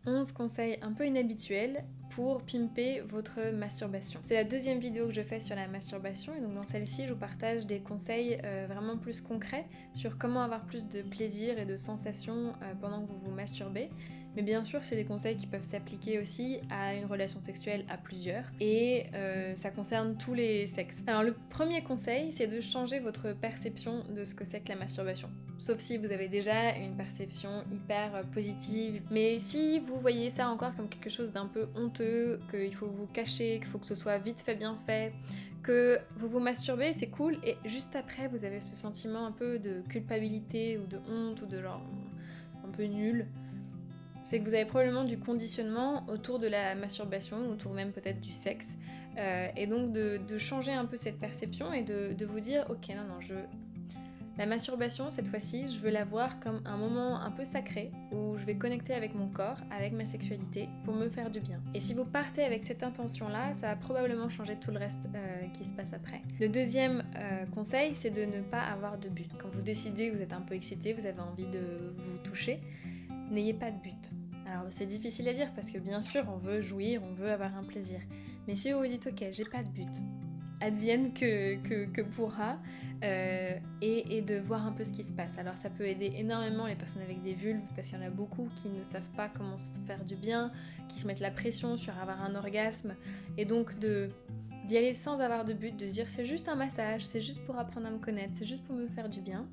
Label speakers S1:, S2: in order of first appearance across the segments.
S1: 11 conseils un peu inhabituels pour pimper votre masturbation. C'est la deuxième vidéo que je fais sur la masturbation et donc dans celle-ci je vous partage des conseils vraiment plus concrets sur comment avoir plus de plaisir et de sensations pendant que vous vous masturbez. Mais bien sûr c'est des conseils qui peuvent s'appliquer aussi à une relation sexuelle à plusieurs et ça concerne tous les sexes. Alors le premier conseil c'est de changer votre perception de ce que c'est que la masturbation. Sauf si vous avez déjà une perception hyper positive. Mais si vous voyez ça encore comme quelque chose d'un peu honteux, qu'il faut vous cacher, qu'il faut que ce soit vite fait, bien fait, que vous vous masturbez, c'est cool, et juste après vous avez ce sentiment un peu de culpabilité ou de honte ou de genre un peu nul, c'est que vous avez probablement du conditionnement autour de la masturbation, autour même peut-être du sexe, et donc de changer un peu cette perception et de vous dire ok non, la masturbation, cette fois-ci, je veux la voir comme un moment un peu sacré où je vais connecter avec mon corps, avec ma sexualité, pour me faire du bien. Et si vous partez avec cette intention-là, ça va probablement changer tout le reste qui se passe après. Le deuxième conseil, c'est de ne pas avoir de but. Quand vous décidez, vous êtes un peu excité, vous avez envie de vous toucher, n'ayez pas de but. Alors c'est difficile à dire parce que bien sûr, on veut jouir, on veut avoir un plaisir. Mais si vous vous dites, ok, j'ai pas de but, advienne que pourra, et de voir un peu ce qui se passe. Alors ça peut aider énormément les personnes avec des vulves parce qu'il y en a beaucoup qui ne savent pas comment se faire du bien, qui se mettent la pression sur avoir un orgasme, et donc d'y aller sans avoir de but, de se dire c'est juste un massage, c'est juste pour apprendre à me connaître, c'est juste pour me faire du bien.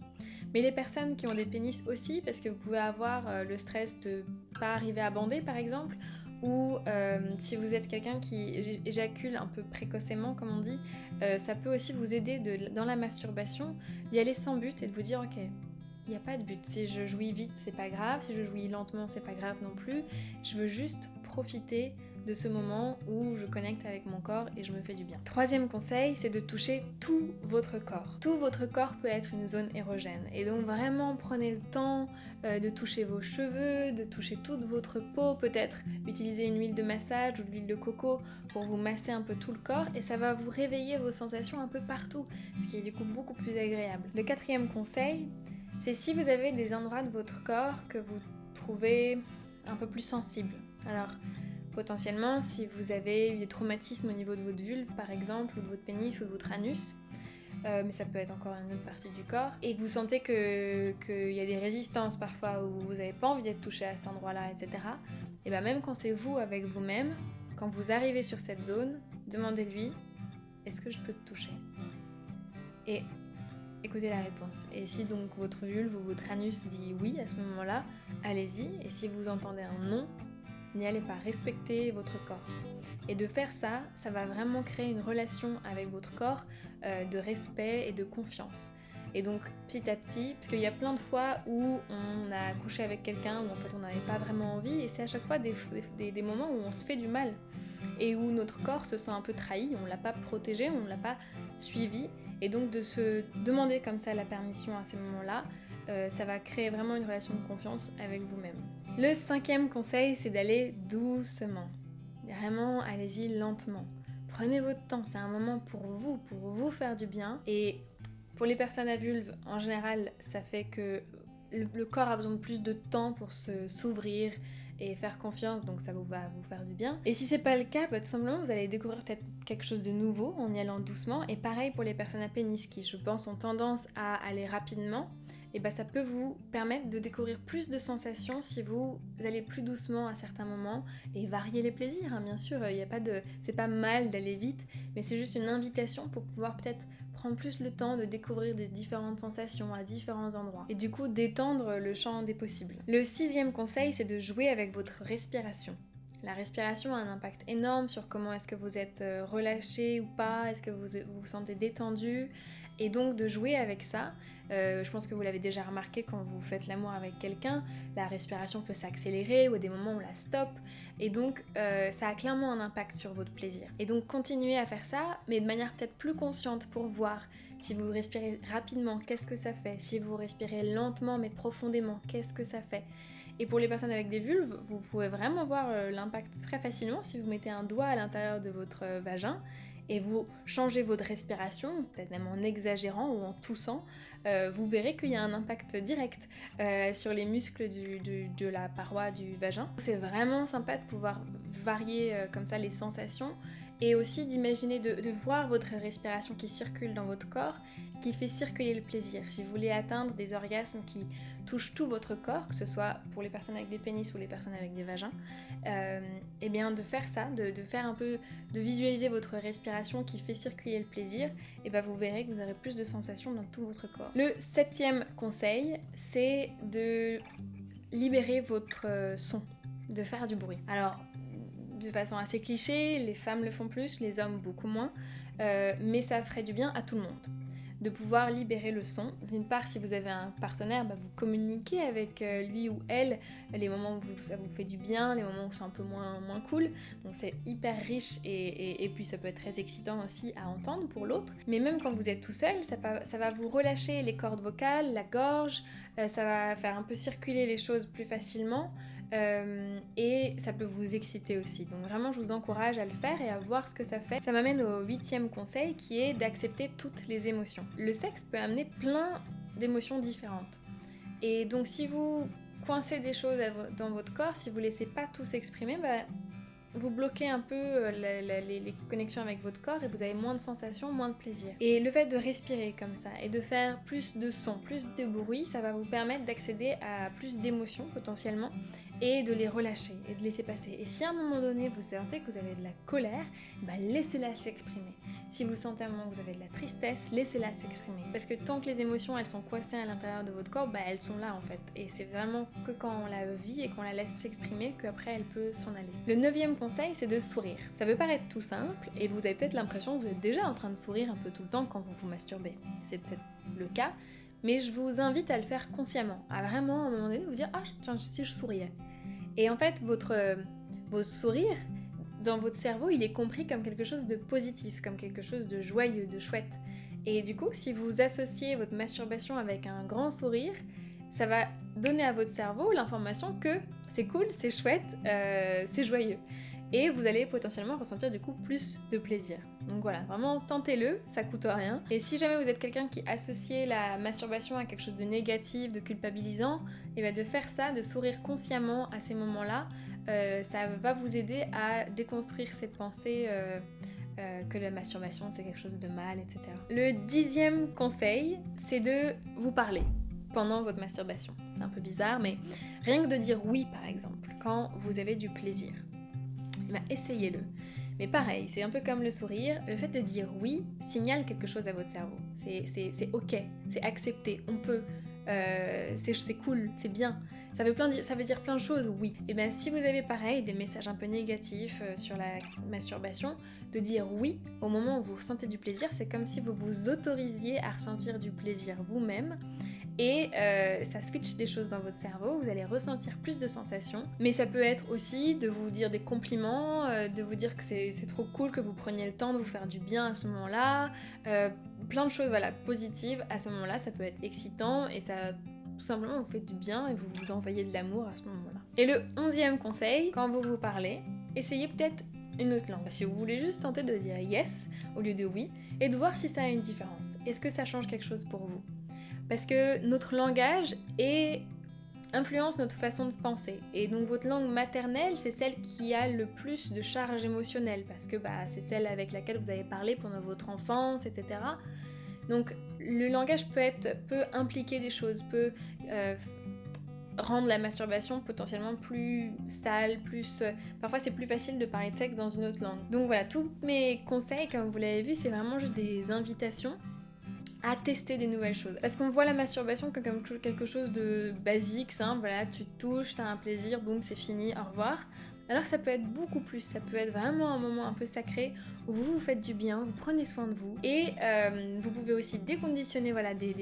S1: Mais les personnes qui ont des pénis aussi, parce que vous pouvez avoir le stress de pas arriver à bander par exemple, ou si vous êtes quelqu'un qui éjacule un peu précocement comme on dit, ça peut aussi vous aider dans la masturbation d'y aller sans but et de vous dire ok, il n'y a pas de but, si je jouis vite c'est pas grave, si je jouis lentement c'est pas grave non plus, je veux juste profiter de ce moment où je connecte avec mon corps et je me fais du bien. Troisième conseil, c'est de toucher tout votre corps. Tout votre corps peut être une zone érogène et donc vraiment prenez le temps de toucher vos cheveux, de toucher toute votre peau, peut-être utiliser une huile de massage ou de l'huile de coco pour vous masser un peu tout le corps et ça va vous réveiller vos sensations un peu partout, ce qui est du coup beaucoup plus agréable. Le quatrième conseil, c'est si vous avez des endroits de votre corps que vous trouvez un peu plus sensibles. Alors, potentiellement, si vous avez eu des traumatismes au niveau de votre vulve par exemple, ou de votre pénis ou de votre anus, mais ça peut être encore une autre partie du corps, et que vous sentez qu'il y a des résistances parfois où vous n'avez pas envie d'être touché à cet endroit-là, etc. Et bien même quand c'est vous avec vous-même, quand vous arrivez sur cette zone, demandez-lui « Est-ce que je peux te toucher ?» Et écoutez la réponse. Et si donc votre vulve ou votre anus dit oui à ce moment-là, allez-y, et si vous entendez un non, n'y allez pas, respectez votre corps. Et de faire ça, ça va vraiment créer une relation avec votre corps de respect et de confiance. Et donc petit à petit, parce qu'il y a plein de fois où on a couché avec quelqu'un où en fait on n'avait pas vraiment envie, et c'est à chaque fois des moments où on se fait du mal et où notre corps se sent un peu trahi, on l'a pas protégé, on l'a pas suivi, et donc de se demander comme ça la permission à ces moments-là, ça va créer vraiment une relation de confiance avec vous-même. Le cinquième conseil, c'est d'aller doucement. Vraiment, allez-y lentement. Prenez votre temps, c'est un moment pour vous faire du bien. Et pour les personnes à vulve, en général, ça fait que le corps a besoin de plus de temps pour s'ouvrir et faire confiance, donc ça va vous faire du bien. Et si c'est pas le cas, tout simplement vous allez découvrir peut-être quelque chose de nouveau en y allant doucement. Et pareil pour les personnes à pénis qui, je pense, ont tendance à aller rapidement. Et ça peut vous permettre de découvrir plus de sensations si vous allez plus doucement à certains moments et varier les plaisirs, hein, bien sûr, c'est pas mal d'aller vite, mais c'est juste une invitation pour pouvoir peut-être prendre plus le temps de découvrir des différentes sensations à différents endroits et du coup d'étendre le champ des possibles. Le sixième conseil, c'est de jouer avec votre respiration. La respiration a un impact énorme sur comment est-ce que vous êtes relâché ou pas, est-ce que vous vous sentez détendu, et donc de jouer avec ça. Je pense que vous l'avez déjà remarqué quand vous faites l'amour avec quelqu'un, la respiration peut s'accélérer ou à des moments on la stoppe, et donc ça a clairement un impact sur votre plaisir. Et donc continuez à faire ça, mais de manière peut-être plus consciente pour voir si vous respirez rapidement, qu'est-ce que ça fait, si vous respirez lentement mais profondément, qu'est-ce que ça fait. Et pour les personnes avec des vulves, vous pouvez vraiment voir l'impact très facilement si vous mettez un doigt à l'intérieur de votre vagin et vous changez votre respiration, peut-être même en exagérant ou en toussant, vous verrez qu'il y a un impact direct sur les muscles de la paroi du vagin. C'est vraiment sympa de pouvoir varier comme ça les sensations et aussi d'imaginer de voir votre respiration qui circule dans votre corps, qui fait circuler le plaisir. Si vous voulez atteindre des orgasmes qui touchent tout votre corps, que ce soit pour les personnes avec des pénis ou les personnes avec des vagins, et bien de faire ça, de faire un peu, de visualiser votre respiration qui fait circuler le plaisir, et bien vous verrez que vous aurez plus de sensations dans tout votre corps. Le 7e conseil, c'est de libérer votre son, de faire du bruit. Alors, de façon assez cliché, les femmes le font plus, les hommes beaucoup moins, mais ça ferait du bien à tout le monde. De pouvoir libérer le son. D'une part, si vous avez un partenaire, vous communiquez avec lui ou elle les moments où ça vous fait du bien, les moments où c'est un peu moins cool. Donc c'est hyper riche et puis ça peut être très excitant aussi à entendre pour l'autre. Mais même quand vous êtes tout seul, ça va vous relâcher les cordes vocales, la gorge, ça va faire un peu circuler les choses plus facilement. Et ça peut vous exciter aussi. Donc vraiment je vous encourage à le faire et à voir ce que ça fait. Ça m'amène au 8e conseil qui est d'accepter toutes les émotions. Le sexe peut amener plein d'émotions différentes. Et donc si vous coincez des choses dans votre corps, si vous laissez pas tout s'exprimer, vous bloquez un peu les connexions avec votre corps et vous avez moins de sensations, moins de plaisir. Et le fait de respirer comme ça et de faire plus de sons, plus de bruit, ça va vous permettre d'accéder à plus d'émotions potentiellement et de les relâcher et de laisser passer. Et si à un moment donné vous sentez que vous avez de la colère, laissez-la s'exprimer. Si vous sentez à un moment que vous avez de la tristesse, laissez-la s'exprimer. Parce que tant que les émotions elles sont coincées à l'intérieur de votre corps, elles sont là en fait. Et c'est vraiment que quand on la vit et qu'on la laisse s'exprimer qu'après elle peut s'en aller. Le 9e conseil, c'est de sourire. Ça peut paraître tout simple et vous avez peut-être l'impression que vous êtes déjà en train de sourire un peu tout le temps quand vous vous masturbez. C'est peut-être le cas, mais je vous invite à le faire consciemment, à vraiment à un moment donné vous dire « Ah tiens, si je souriais ». Et en fait, votre sourire, dans votre cerveau, il est compris comme quelque chose de positif, comme quelque chose de joyeux, de chouette. Et du coup, si vous associez votre masturbation avec un grand sourire, ça va donner à votre cerveau l'information que c'est cool, c'est chouette, c'est joyeux. Et vous allez potentiellement ressentir du coup plus de plaisir. Donc voilà, vraiment tentez-le, ça coûte rien. Et si jamais vous êtes quelqu'un qui associe la masturbation à quelque chose de négatif, de culpabilisant, et de faire ça, de sourire consciemment à ces moments-là, ça va vous aider à déconstruire cette pensée que la masturbation c'est quelque chose de mal, etc. Le 10e conseil, c'est de vous parler pendant votre masturbation. C'est un peu bizarre, mais rien que de dire oui par exemple, quand vous avez du plaisir. Essayez-le. Mais pareil, c'est un peu comme le sourire, le fait de dire oui signale quelque chose à votre cerveau. C'est ok, c'est accepté, on peut, c'est cool, c'est bien. Ça veut dire plein de choses, oui. Et bien si vous avez pareil des messages un peu négatifs sur la masturbation, de dire oui au moment où vous ressentez du plaisir, c'est comme si vous vous autorisiez à ressentir du plaisir vous-même. Et ça switch des choses dans votre cerveau, vous allez ressentir plus de sensations. Mais ça peut être aussi de vous dire des compliments, de vous dire que c'est trop cool que vous preniez le temps de vous faire du bien à ce moment-là. Plein de choses positives à ce moment-là, ça peut être excitant et ça tout simplement vous fait du bien et vous vous envoyez de l'amour à ce moment-là. Et le 11e conseil, quand vous vous parlez, essayez peut-être une autre langue. Si vous voulez juste tenter de dire yes au lieu de oui et de voir si ça a une différence. Est-ce que ça change quelque chose pour vous ? Parce que notre langage influence notre façon de penser. Et donc votre langue maternelle, c'est celle qui a le plus de charge émotionnelle, parce que c'est celle avec laquelle vous avez parlé pendant votre enfance, etc. Donc le langage peut impliquer des choses, peut rendre la masturbation potentiellement plus sale, parfois c'est plus facile de parler de sexe dans une autre langue. Donc voilà, tous mes conseils, comme vous l'avez vu, c'est vraiment juste des invitations à tester des nouvelles choses. Parce qu'on voit la masturbation comme quelque chose de basique, simple, voilà, tu te touches, t'as un plaisir, boum, c'est fini, au revoir. Alors que ça peut être beaucoup plus, ça peut être vraiment un moment un peu sacré où vous vous faites du bien, vous prenez soin de vous et vous pouvez aussi déconditionner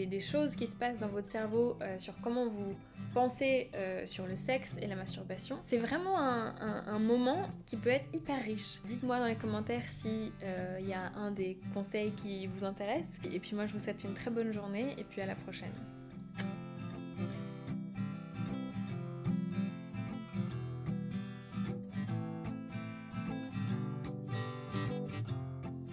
S1: des choses qui se passent dans votre cerveau sur comment vous pensez sur le sexe et la masturbation. C'est vraiment un moment qui peut être hyper riche. Dites-moi dans les commentaires si y a un des conseils qui vous intéresse. Et puis moi je vous souhaite une très bonne journée et puis à la prochaine.